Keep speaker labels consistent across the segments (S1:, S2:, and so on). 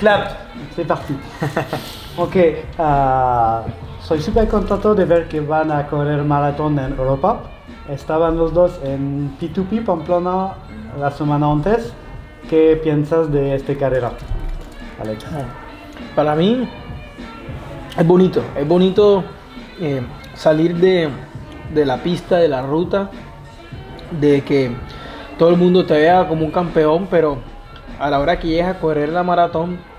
S1: Clap, c'est parti. Ok, soy súper contento de ver que van a correr maratón en Europa. Estaban los dos en P2P Pamplona la semana antes. ¿Qué piensas de esta carrera, Alex?
S2: Para mí es bonito salir de la pista, de la ruta, de que todo el mundo te vea como un campeón, pero a la hora que llegues a correr la maratón,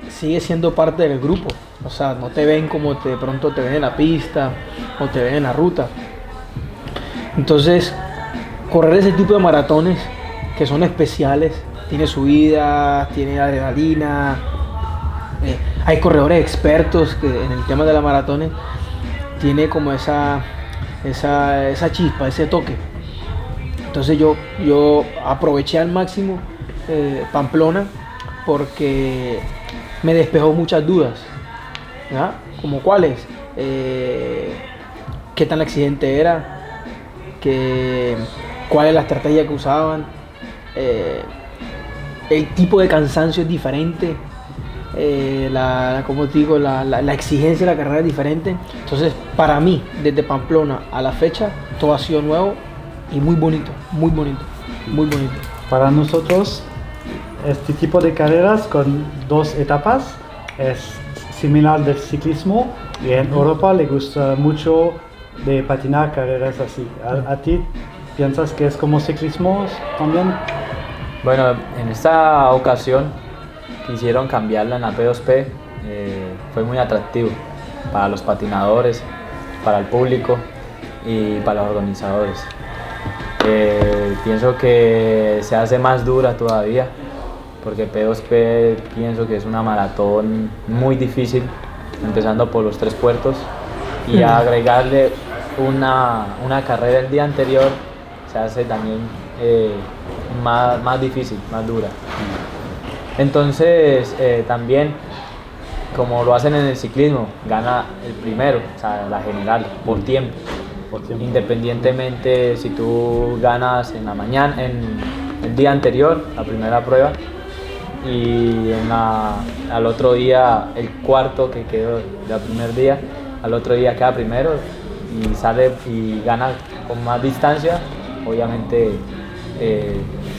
S2: sigue siendo parte del grupo. O sea, no te ven como de pronto te ven en la pista o te ven en la ruta. Entonces, correr ese tipo de maratones que son especiales, tiene subidas, tiene adrenalina, hay corredores expertos que en el tema de las maratones tiene como esa chispa, ese toque. Entonces yo aproveché al máximo Pamplona porque me despejó muchas dudas, ¿ya? ¿Como cuáles? ¿Qué tan accidente era? ¿Cuál es la estrategia que usaban? El tipo de cansancio es diferente, como te digo, la exigencia de la carrera es diferente. Entonces, para mí, desde Pamplona a la fecha, todo ha sido nuevo y muy bonito, muy bonito, muy bonito.
S1: Para nosotros, este tipo de carreras con dos etapas es similar del ciclismo y en Europa le gusta mucho de patinar carreras así. ¿A ti piensas que es como ciclismo también?
S3: Bueno, en esta ocasión quisieron cambiarla en la P2P, fue muy atractivo para los patinadores, para el público y para los organizadores. Pienso que se hace más dura todavía, porque P2P pienso que es una maratón muy difícil, empezando por los 3 puertos, y agregarle una carrera el día anterior se hace también más difícil, más dura. Entonces también, como lo hacen en el ciclismo, gana el primero, o sea, la general, por tiempo. Independientemente si tú ganas en la mañana, en el día anterior, la primera prueba, y al otro día el cuarto que quedó del primer día, al otro día queda primero y sale y gana con más distancia, obviamente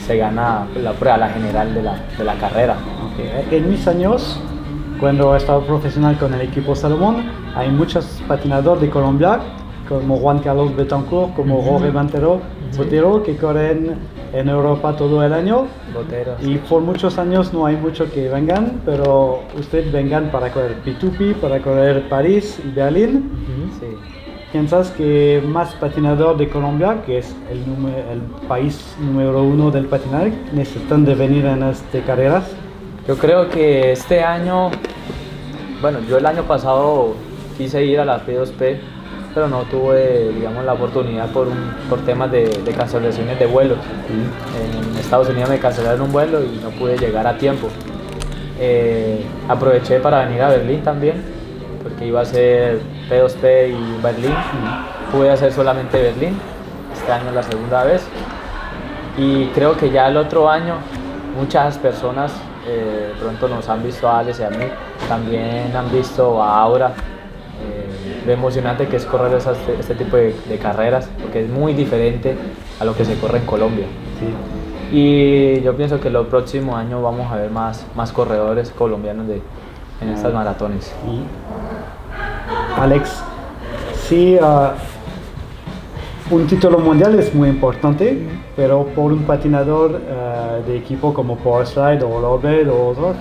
S3: se gana la prueba, la general de la carrera.
S1: Okay. En mis años, cuando estaba profesional con el equipo Salomón, hay muchos patinadores de Colombia, como Juan Carlos Betancourt, como Jorge Botero, que corren en Europa todo el año.
S3: Botero,
S1: y por muchos años no hay mucho que vengan, pero ustedes vengan para correr P2P, para correr París y Berlín.
S3: Sí.
S1: ¿Piensas que más patinadores de Colombia, que es el país número 1 del patinaje, necesitan de venir en estas carreras?
S3: Yo creo que este año, bueno, yo el año pasado quise ir a la P2P, pero no tuve, digamos, la oportunidad por temas de cancelaciones de vuelos. En Estados Unidos me cancelaron un vuelo y no pude llegar a tiempo. Aproveché para venir a Berlín también, porque iba a ser P2P y Berlín. Pude hacer solamente Berlín, este año es la segunda vez. Y creo que ya el otro año muchas personas pronto nos han visto a Alex y a mí, también han visto a Aura. Lo emocionante que es correr este tipo de carreras, porque es muy diferente a lo que se corre en Colombia.
S1: Sí.
S3: Y yo pienso que el próximo año vamos a ver más corredores colombianos en estas maratones.
S1: Y Alex, sí, un título mundial es muy importante, pero por un patinador de equipo como Powerslide o Lorbet o otros,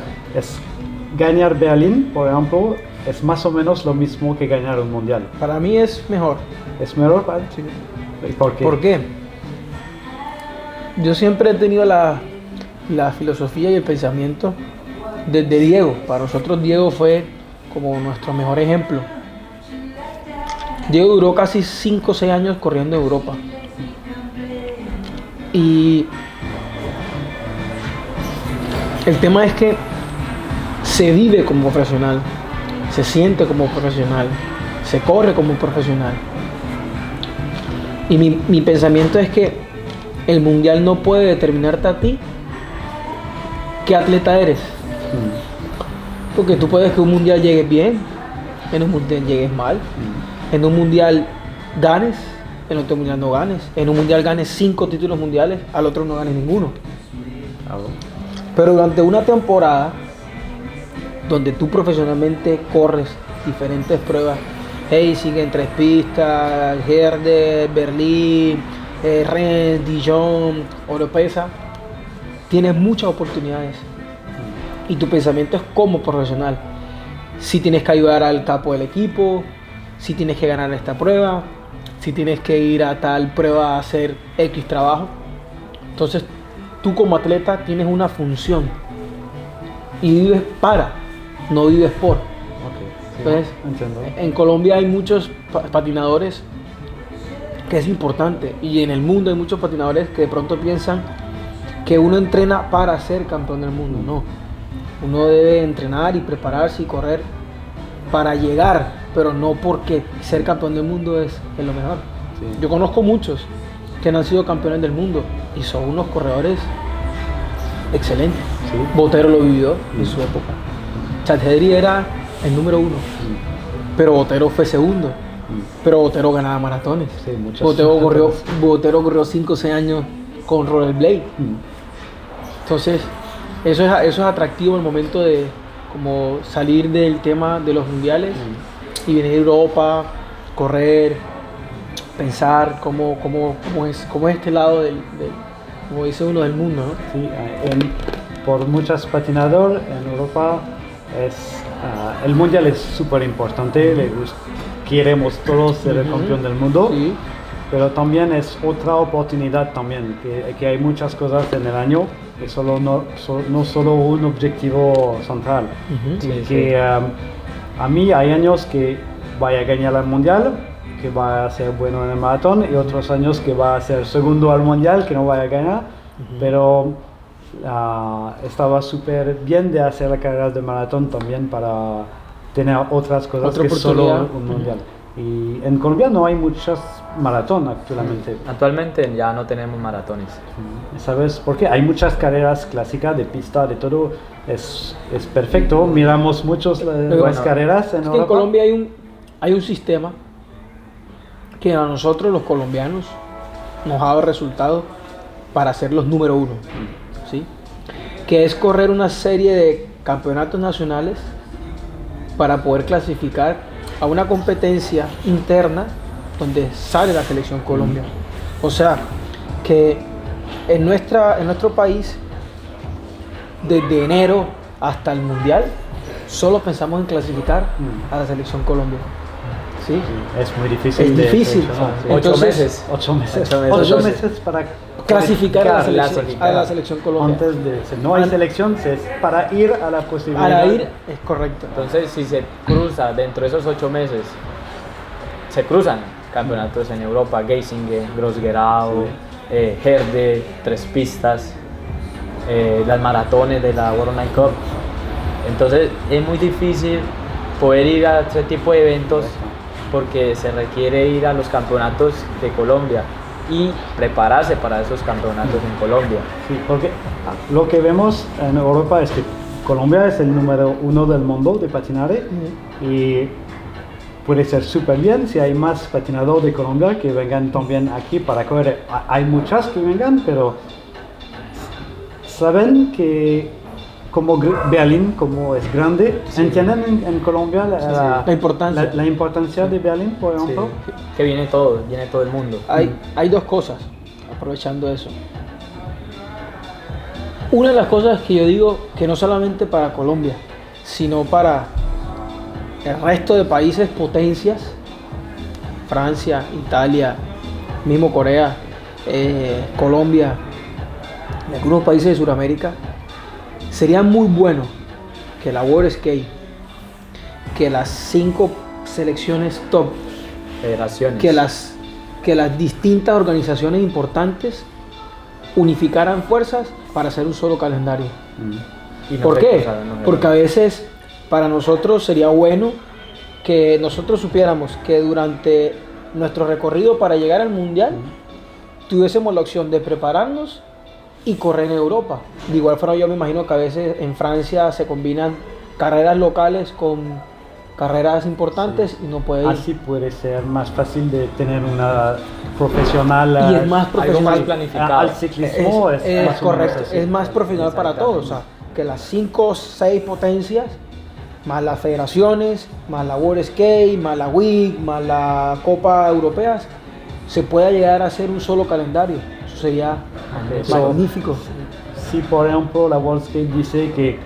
S1: ganar Berlín, por ejemplo, es más o menos lo mismo que ganar un mundial.
S2: Para mí es mejor.
S1: ¿Es mejor?
S2: Sí.
S1: ¿Por qué?
S2: ¿Por qué? Yo siempre he tenido la filosofía y el pensamiento desde Diego. Para nosotros Diego fue como nuestro mejor ejemplo. Diego duró casi 5 o 6 años corriendo en Europa. Y el tema es que se vive como profesional, se siente como profesional, se corre como profesional. Y mi pensamiento es que el mundial no puede determinarte a ti qué atleta eres. Porque tú puedes que un mundial llegues bien, en un mundial llegues mal, en un mundial ganes, en otro mundial no ganes, en un mundial ganes 5 títulos mundiales, al otro no ganes ninguno. Pero durante una temporada donde tú profesionalmente corres diferentes pruebas, Heysing en 3 pistas, Herder, Berlín, Rennes, Dijon, Oropesa, tienes muchas oportunidades. Y tu pensamiento es como profesional. Si tienes que ayudar al capo del equipo, si tienes que ganar esta prueba, si tienes que ir a tal prueba a hacer X trabajo. Entonces, tú como atleta tienes una función y vives para, no vives por. Entonces, en Colombia hay muchos patinadores que es importante, y en el mundo hay muchos patinadores que de pronto piensan que uno entrena para ser campeón del mundo. No, uno debe entrenar y prepararse y correr para llegar, pero no porque ser campeón del mundo es lo mejor. Yo conozco muchos que no han sido campeones del mundo y son unos corredores excelentes. Botero lo vivió en su época. Chadhedri era el número 1, pero Botero fue segundo. Pero Botero ganaba maratones. Botero corrió 5 o 6 años con Rollerblade. Entonces, eso es atractivo el momento de como salir del tema de los mundiales y venir a Europa, correr, pensar cómo es este lado como dice uno, del mundo, ¿no?
S1: Sí, por muchos patinadores en Europa el mundial es súper importante. Queremos todos ser el campeón del mundo, pero también es otra oportunidad también, que hay muchas cosas en el año, que no solo un objetivo central. A mí hay años que voy a ganar el mundial, que va a ser bueno en el maratón, y otros años que va a ser segundo al mundial, que no voy a ganar, pero estaba súper bien de hacer las carreras de maratón también para tener otras cosas que solo un mundial. Y en Colombia no hay muchas maratón actualmente.
S3: Actualmente ya no tenemos maratones.
S1: ¿Sabes por qué? Hay muchas carreras clásicas de pista, de todo. Es perfecto. Miramos muchas las carreras en Europa.
S2: En Colombia hay un sistema que a nosotros los colombianos nos ha dado resultados para ser los número 1, ¿sí? Que es correr una serie de campeonatos nacionales para poder clasificar a una competencia interna donde sale la selección Colombia. O sea, que en nuestro país, desde enero hasta el mundial, solo pensamos en clasificar a la selección Colombia. ¿Sí?
S1: Es muy difícil.
S2: Es difícil.
S3: 8 meses.
S1: 8 meses para
S2: clasificar a la selección Colombia.
S1: Antes de no hay selección, es para ir a la posibilidad.
S2: Para ir, es correcto.
S3: Entonces, si se cruza dentro de esos 8 meses, se cruzan campeonatos en Europa, Geisingen, Gross-Gerau, Herde, 3 pistas, las maratones de la World Night Cup. Entonces, es muy difícil poder ir a ese tipo de eventos porque se requiere ir a los campeonatos de Colombia y prepararse para esos campeonatos en Colombia.
S1: Sí, porque lo que vemos en Europa es que Colombia es el número 1 del mundo de patinaje y puede ser súper bien si hay más patinadores de Colombia que vengan también aquí para correr. Hay muchas que vengan, pero saben que como Berlín, como es grande, ¿entienden en Colombia la importancia de Berlín, por ejemplo?
S3: Sí, que viene todo el mundo.
S2: Hay 2 cosas, aprovechando eso. Una de las cosas que yo digo que no solamente para Colombia, sino para el resto de países potencias, Francia, Italia, mismo Corea, Colombia, algunos países de Sudamérica, sería muy bueno que la World Skate, que las 5 selecciones top,
S3: federaciones,
S2: que las distintas organizaciones importantes unificaran fuerzas para hacer un solo calendario. ¿Por qué? Porque a veces para nosotros sería bueno que nosotros supiéramos que durante nuestro recorrido para llegar al mundial tuviésemos la opción de prepararnos y correr en Europa. De igual forma yo me imagino que a veces en Francia se combinan carreras locales con carreras importantes y no puede ir.
S1: Así puede ser más fácil de tener una profesional.
S2: Y es más
S3: Algo
S2: profesional.
S3: más planificado.
S1: Al ciclismo es,
S2: Es
S1: más o menos
S2: correcto,
S1: así.
S2: es más profesional para todos. O sea, que las 5 o 6 potencias, más las federaciones, más la World Skate, más la WIC, más la Copa Europeas, se pueda llegar a hacer un solo calendario. Eso sería magnífico.
S1: Si por ejemplo la World Skate dice que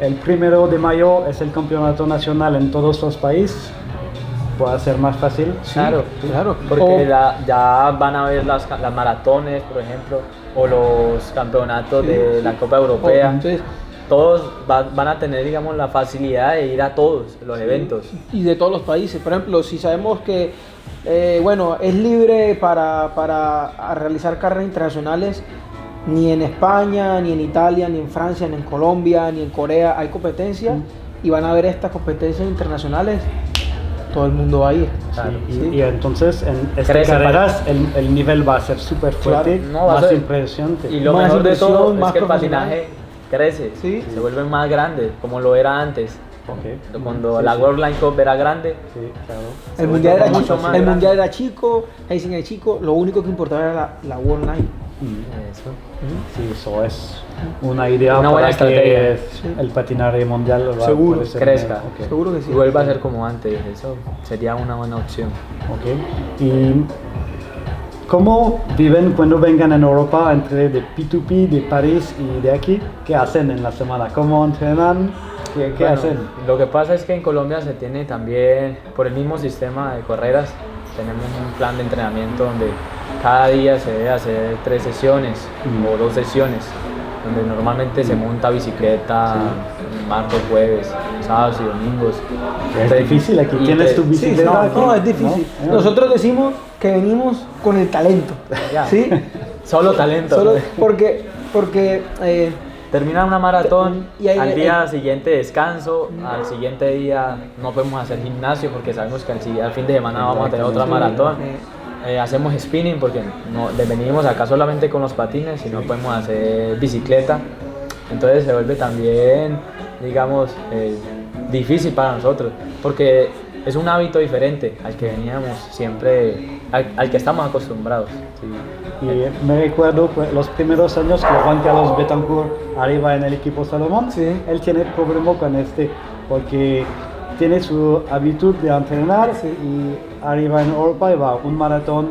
S1: el 1 de mayo es el campeonato nacional en todos los países, puede ser más fácil.
S3: Claro,
S2: Claro.
S3: porque
S2: O-
S3: ya van a ver las maratones, por ejemplo, o los campeonatos de la Copa Europea.
S2: Entonces,
S3: Todos van a tener, digamos, la facilidad de ir a todos los eventos.
S2: y de todos los países. Por ejemplo, si sabemos que bueno, es libre para realizar carreras internacionales, ni en España, ni en Italia, ni en Francia, ni en Colombia, ni en Corea hay competencias y van a haber estas competencias internacionales, todo el mundo va a ir.
S3: Claro.
S1: Y entonces en estas
S3: Crece
S1: carreras el nivel va a ser súper fuerte,
S3: Claro, no, va a
S1: más
S3: ser-
S1: impresionante.
S3: Y lo
S2: Más
S3: mejor de
S2: inversión,
S3: todo es
S2: más
S3: que el
S2: profesional.
S3: patinaje crece,
S2: Sí.
S3: se vuelve más grande, como lo era antes.
S1: Ok.
S3: Cuando
S1: Sí,
S3: la
S1: sí.
S3: World Line Cup era grande,
S1: Sí, claro.
S2: El mundial era
S3: mucho
S2: chico,
S3: más
S2: el
S3: grande.
S2: mundial era chico, Racing era chico, lo único que importaba era la World Line.
S3: eso.
S1: Sí, eso es una idea
S3: Una buena
S1: para
S3: estrategia.
S1: que el patinaje mundial
S2: Seguro,
S1: puede ser
S3: crezca.
S1: ok.
S2: Seguro que sí.
S3: Y vuelva a ser como antes, eso sería una buena opción.
S1: Ok. ¿Y cómo viven cuando vengan en Europa entre de P2P, de París y de aquí? ¿Qué hacen en la semana? ¿Cómo entrenan? ¿Qué
S3: Bueno,
S1: hacen?
S3: Lo que pasa es que en Colombia se tiene también, por el mismo sistema de carreras, tenemos un plan de entrenamiento donde cada día se debe hacer 3 sesiones o 2 sesiones, donde normalmente se monta bicicleta martes, jueves, sábados y domingos.
S1: Es difícil, aquí
S3: Y
S1: tienes tu
S2: Sí,
S1: bicicleta.
S2: no,
S1: aquí,
S2: no, es difícil.
S1: ¿no?
S2: Nosotros decimos que venimos con el talento.
S3: Ya.
S2: ¿Sí?
S3: Solo talento.
S2: Solo porque
S3: Termina una maratón,
S2: Y ahí-
S3: al día siguiente descanso, al siguiente día no podemos hacer gimnasio porque sabemos que al fin de semana vamos a tener otra maratón. Hacemos spinning porque venimos acá solamente con los patines y no podemos hacer bicicleta. Entonces se vuelve también, digamos, difícil para nosotros porque es un hábito diferente al que veníamos siempre, al que estamos acostumbrados.
S1: Y me recuerdo pues, los primeros años que Juan Carlos Betancourt arriba en el equipo Salomón,
S2: Sí.
S1: él tiene problema con porque tiene su hábito de entrenar y arriba en Europa y va un maratón,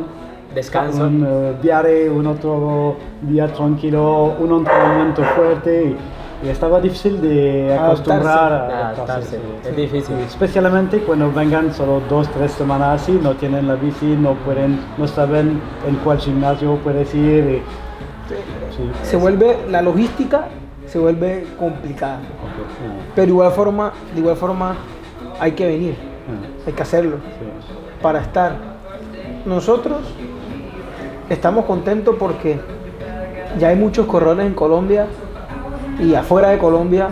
S3: Descanso.
S1: un diario, un otro día tranquilo, un entrenamiento fuerte y estaba difícil de
S2: Adaptarse.
S1: acostumbrar a
S3: Adaptarse,
S1: sí.
S3: es difícil.
S1: Especialmente cuando vengan solo 2-3 semanas así, no tienen la bici, no saben en cuál gimnasio puedes ir.
S2: se vuelve, la logística se vuelve complicada. Pero de igual forma hay que venir, hay que hacerlo para estar. Nosotros estamos contentos porque ya hay muchos corredores en Colombia y afuera de Colombia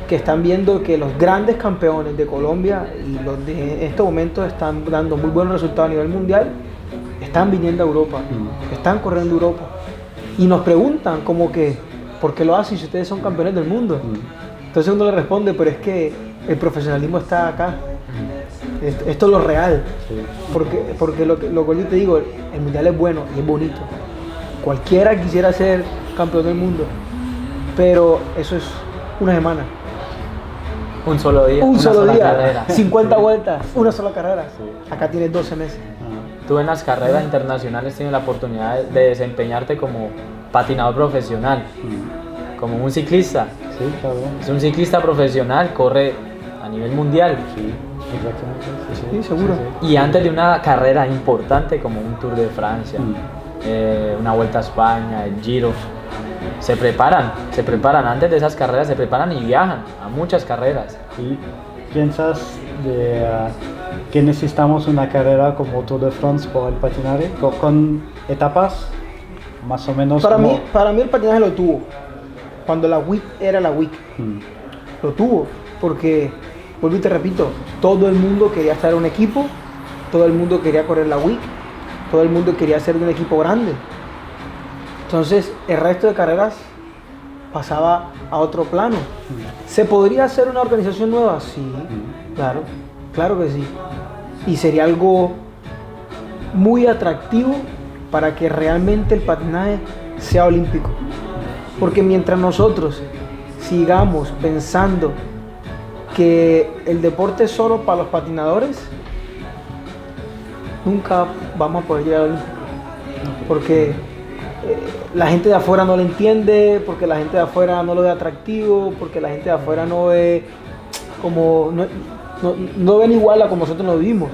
S2: que están viendo que los grandes campeones de Colombia y los de estos momentos están dando muy buenos resultados a nivel mundial, están viniendo a Europa, están corriendo Europa y nos preguntan como que ¿por qué lo hacen si ustedes son campeones del mundo? Entonces uno le responde, pero es que el profesionalismo está acá, esto es lo real, porque lo que yo te digo, el mundial es bueno y es bonito, cualquiera quisiera ser campeón del mundo, pero eso es una semana.
S3: Un solo día.
S2: Un
S3: una
S2: solo
S3: sola
S2: día,
S3: carrera.
S2: 50 vueltas, una sola carrera. Acá tienes 12 meses.
S3: Tú en las carreras internacionales tienes la oportunidad de desempeñarte como patinador profesional, como un ciclista.
S1: Sí, claro.
S3: Es un ciclista profesional, corre a nivel mundial.
S1: Exactamente.
S2: Sí, seguro.
S3: Y antes de una carrera importante como un Tour de Francia, una Vuelta a España, el Giro, se preparan antes de esas carreras, se preparan y viajan a muchas carreras.
S1: ¿Y piensas que necesitamos una carrera como Tour de France por el patinaje, con etapas más o menos?
S2: Para
S1: como-
S2: mí el patinaje lo tuvo. Cuando la WIC era la WIC.
S1: Mm.
S2: Lo tuvo. Porque, vuelvo y te repito, todo el mundo quería estar en un equipo, todo el mundo quería correr la WIC, todo el mundo quería ser de un equipo grande. Entonces el resto de carreras pasaba a otro plano. ¿Se podría hacer una organización nueva? Sí, claro, claro que sí. Y sería algo muy atractivo para que realmente el patinaje sea olímpico. Porque mientras nosotros sigamos pensando que el deporte es solo para los patinadores, nunca vamos a poder llegar al olímpico. Porque la gente de afuera no lo entiende, porque la gente de afuera no lo ve atractivo, porque la gente de afuera no ve como no ven igual a como nosotros lo vivimos.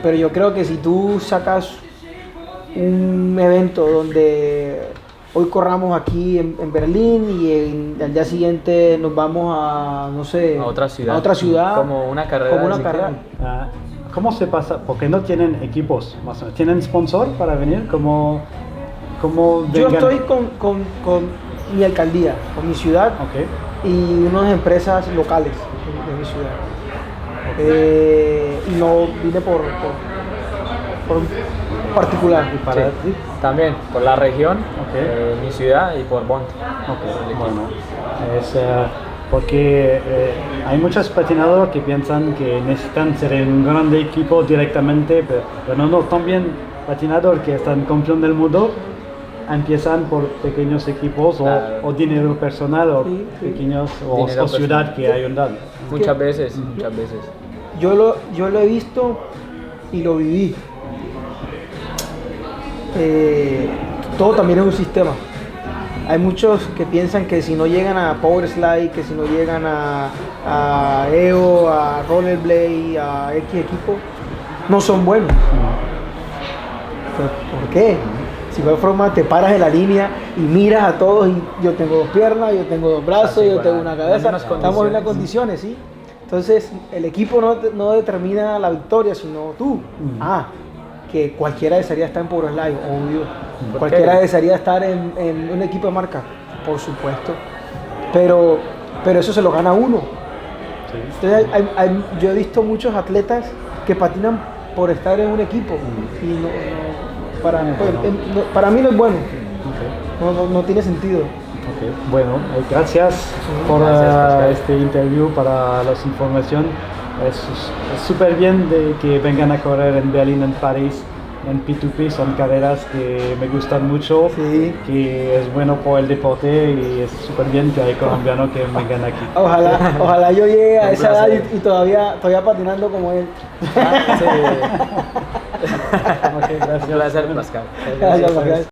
S2: Pero yo creo que si tú sacas un evento donde hoy corramos aquí en Berlín y al día siguiente nos vamos a, no sé,
S3: a otra ciudad, como una carrera.
S1: ¿Cómo se pasa? Porque no tienen equipos, más o menos. ¿Tienen sponsor para venir? ¿Cómo
S2: yo estoy con mi alcaldía, con mi ciudad, y unas empresas locales de mi ciudad. Y no vine por particular.
S1: ¿Y para ti?
S3: También por la región, mi ciudad y por Bond.
S1: Bueno, porque hay muchos patinadores que piensan que necesitan ser en un grande equipo directamente, pero no, también patinadores que están campeón del mundo empiezan por pequeños equipos o dinero personal o pequeños o ciudad que ayudan.
S3: Muchas veces.
S2: Yo lo he visto y lo viví. Todo también es un sistema. Hay muchos que piensan que si no llegan a Power Slide, que si no llegan a EO, a Rollerblade, a X equipo, no son buenos. ¿Por qué? Si de igual forma te paras en la línea y miras a todos y yo tengo dos piernas, yo tengo dos brazos, yo tengo una cabeza, estamos en las condiciones, ¿sí? Entonces el equipo no determina la victoria, sino tú. Que cualquiera desearía estar en Power Slide, obvio. Cualquiera desearía estar en un equipo de marca, por supuesto. Pero eso se lo gana uno. Sí. Entonces yo he visto muchos atletas que patinan por estar en un equipo y para mí no es bueno. No tiene sentido.
S1: Bueno, gracias por este interview, para las informaciones. Es súper bien de que vengan a correr en Berlín, en París, en P2P. Son carreras que me gustan mucho, que es bueno por el deporte y es súper bien que hay colombianos que vengan aquí.
S2: Ojalá yo llegue a esa edad y todavía patinando como él.
S3: Gracias. Un placer, Pascal.
S2: Gracias.